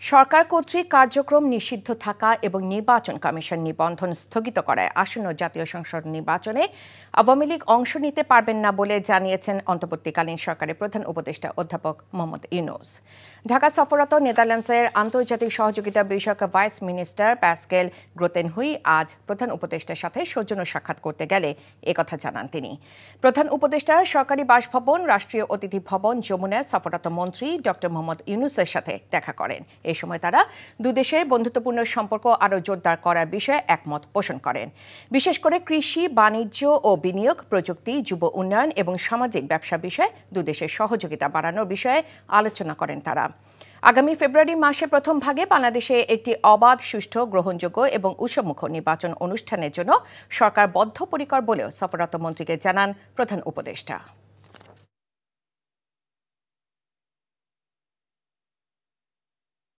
সরকার কর্তৃক কার্যক্রম নিষিদ্ধ থাকা এবং নির্বাচন কমিশন নিবন্ধন স্থগিত করায় আসন্ন জাতীয় সংসদ নির্বাচনে আওয়ামী লীগ অংশ নিতে পারবেন না বলে জানিয়েছেন অন্তর্বর্তীকালীন সরকারের প্রধান উপদেষ্টা অধ্যাপক মোহাম্মদ ইউনূস। ঢাকা সফররত নেদারল্যান্ডসের আন্তর্জাতিক সহযোগিতা বিষয়ক ভাইস মিনিস্টার প্যাসকেল গ্রোতেনহুই আজ প্রধান উপদেষ্টার সাথে সৌজন্য সাক্ষাৎ করতে গেলে একথা জানান তিনি। প্রধান উপদেষ্টা সরকারি বাসভবন, রাষ্ট্রীয় অতিথি ভবন যমুনায় সফররত মন্ত্রী ড মোহাম্মদ ইউনূসের সাথে দেখা করেন। এই সময় তারা দুদেশের বন্ধুত্বপূর্ণ সম্পর্ক আরও জোরদার করার বিষয়ে একমত পোষণ করেন। বিশেষ করে কৃষি, বাণিজ্য ও বিনিয়োগ, প্রযুক্তি, যুব উন্নয়ন এবং সামাজিক ব্যবসা বিষয়ে দুদেশের সহযোগিতা বাড়ানোর বিষয়ে আলোচনা করেন তারা। আগামী ফেব্রুয়ারি মাসের প্রথম ভাগে বাংলাদেশে একটি অবাধ, সুষ্ঠু, গ্রহণযোগ্য এবং উৎসবমুখর নির্বাচন অনুষ্ঠানের জন্য সরকার বদ্ধপরিকর বলেও সফররত মন্ত্রীকে জানান প্রধান উপদেষ্টা।